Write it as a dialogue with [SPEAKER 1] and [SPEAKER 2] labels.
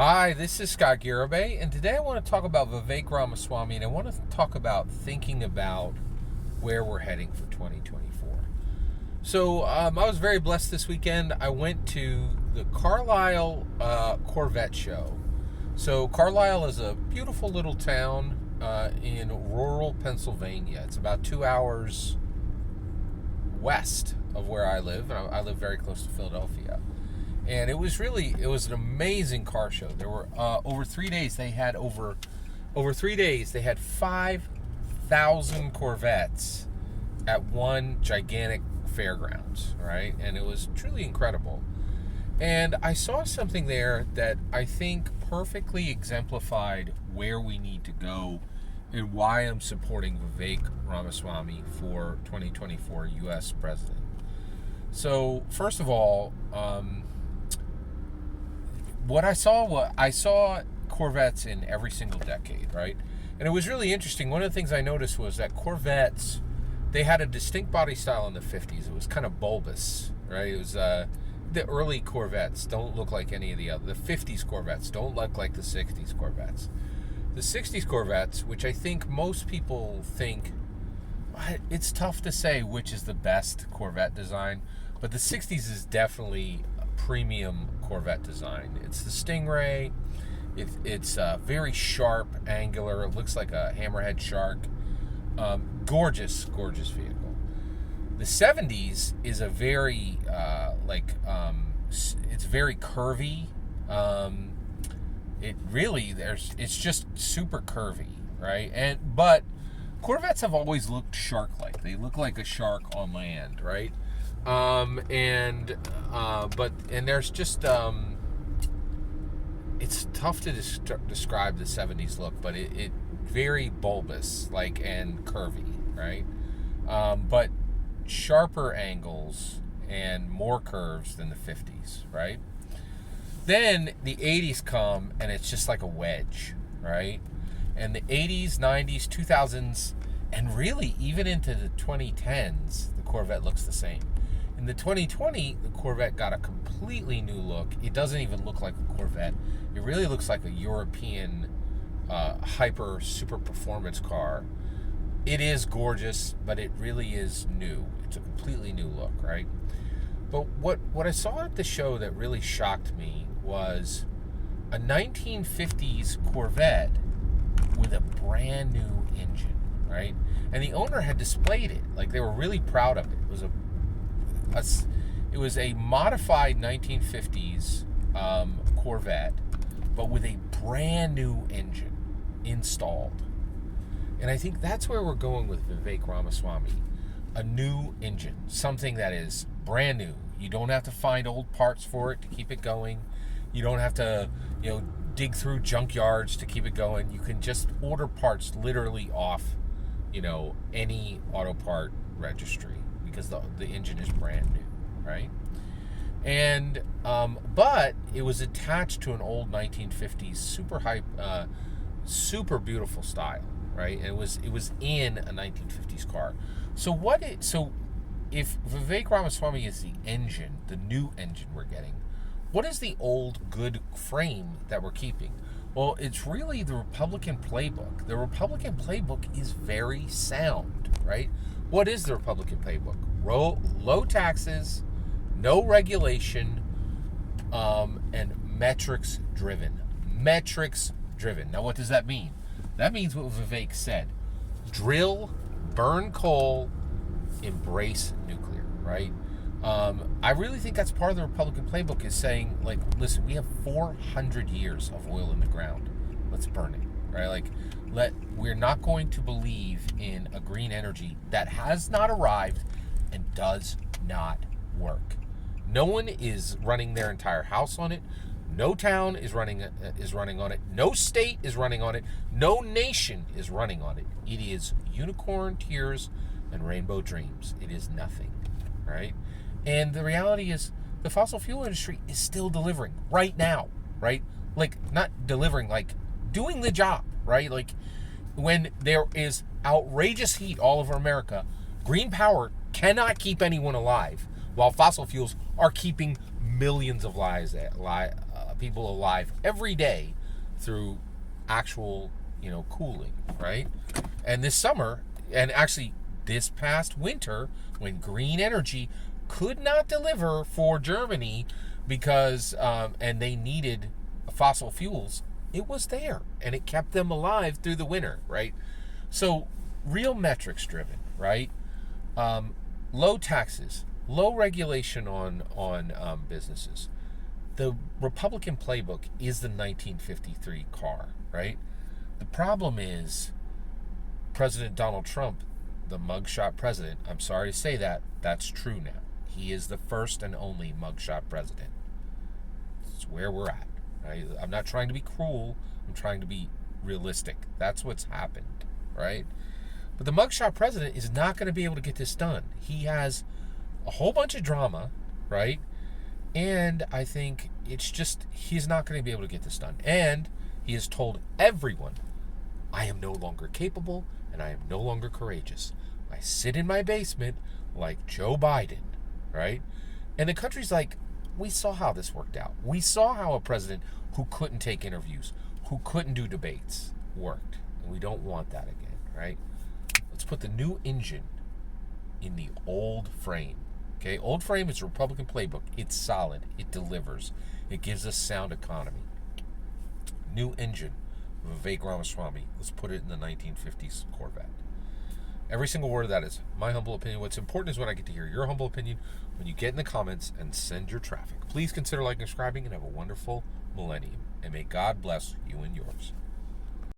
[SPEAKER 1] Hi, this is Scott Garibay, and today I want to talk about Vivek Ramaswamy, and I want to talk about thinking about where we're heading for 2024. So, I was very blessed this weekend. I went to the Carlisle Corvette show. So, Carlisle is a beautiful little town in rural Pennsylvania. It's about 2 hours west of where I live, and I live very close to Philadelphia. And it was an amazing car show. There were over 3 days they had over 3 days they had 5,000 Corvettes at one gigantic fairgrounds, right? And it was truly incredible. And I saw something there that I think perfectly exemplified where we need to go and why I'm supporting Vivek Ramaswamy for 2024 U.S. president. So first of all, what I saw Corvettes in every single decade, right? And it was really interesting. One of the things I noticed was that Corvettes, they had a distinct body style in the 50s. It was kind of bulbous, right? It was the early Corvettes don't look like any of the other. The 50s Corvettes don't look like the 60s Corvettes. The 60s Corvettes, which I think most people think, it's tough to say which is the best Corvette design, but the 60s is definitely premium Corvette design. It's the Stingray. It's very sharp, angular. It looks like a hammerhead shark. Gorgeous vehicle. The 70s is a very it's very curvy. It's just super curvy, right? But Corvettes have always looked shark-like. They look like a shark on land, right? There's just it's tough to describe the 70s look, but it very bulbous, and curvy, right? But sharper angles and more curves than the 50s, right? Then the 80s come and it's just like a wedge, right? And the 80s, 90s, 2000s, and really even into the 2010s, the Corvette looks the same. In the 2020, the Corvette got a completely new look. It doesn't even look like a Corvette. It really looks like a European hyper super performance car. It is gorgeous, but it really is new. It's a completely new look, right? But what I saw at the show that really shocked me was a 1950s Corvette with a brand new engine, right? And the owner had displayed it. They were really proud of it. It was a modified 1950s Corvette, but with a brand new engine installed. And I think that's where we're going with Vivek Ramaswamy. A new engine, something that is brand new. You don't have to find old parts for it to keep it going. You don't have to, dig through junkyards to keep it going. You can just order parts literally off, any auto part registry, because the engine is brand new, right? And but it was attached to an old 1950s super beautiful style, right? And it was in a 1950s car. So if Vivek Ramaswamy is the engine, the new engine we're getting, what is the old good frame that we're keeping? Well, it's really the Republican playbook. The Republican playbook is very sound, right? What is the Republican playbook? Low taxes, no regulation, and metrics driven. Metrics driven. Now, what does that mean? That means what Vivek said. Drill, burn coal, embrace nuclear, right? I really think that's part of the Republican playbook, is saying, listen, we have 400 years of oil in the ground. Let's burn it, right? We're not going to believe in a green energy that has not arrived and does not work. No one is running their entire house on it. No town is running on it. No state is running on it. No nation is running on it. It is unicorn tears and rainbow dreams. It is nothing, right? And the reality is, the fossil fuel industry is still delivering right now, right? Not delivering, doing the job, right? When there is outrageous heat all over America, green power cannot keep anyone alive, while fossil fuels are keeping millions of people alive every day through actual, cooling, right? And this summer, and actually this past winter, when green energy could not deliver for Germany because, and they needed fossil fuels, it was there and it kept them alive through the winter, right? So real metrics driven, right? Low taxes, low regulation on businesses. The Republican playbook is the 1953 car, right? The problem is President Donald Trump, the mugshot president. I'm sorry to say that. That's true now. He is the first and only mugshot president. It's where we're at, right? I'm not trying to be cruel. I'm trying to be realistic. That's what's happened, right? But the mugshot president is not going to be able to get this done. He has a whole bunch of drama, right? And I think it's just, he's not going to be able to get this done. And he has told everyone, I am no longer capable and I am no longer courageous. I sit in my basement like Joe Biden, right? And the country's like, we saw how this worked out. We saw how a president who couldn't take interviews, who couldn't do debates, worked. And we don't want that again, right? Let's put the new engine in the old frame. Okay, old frame is a Republican playbook. It's solid. It delivers. It gives us sound economy. New engine, Vivek Ramaswamy. Let's put it in the 1950s Corvette. Every single word of that is my humble opinion. What's important is when I get to hear your humble opinion when you get in the comments and send your traffic. Please consider liking and subscribing and have a wonderful millennium. And may God bless you and yours.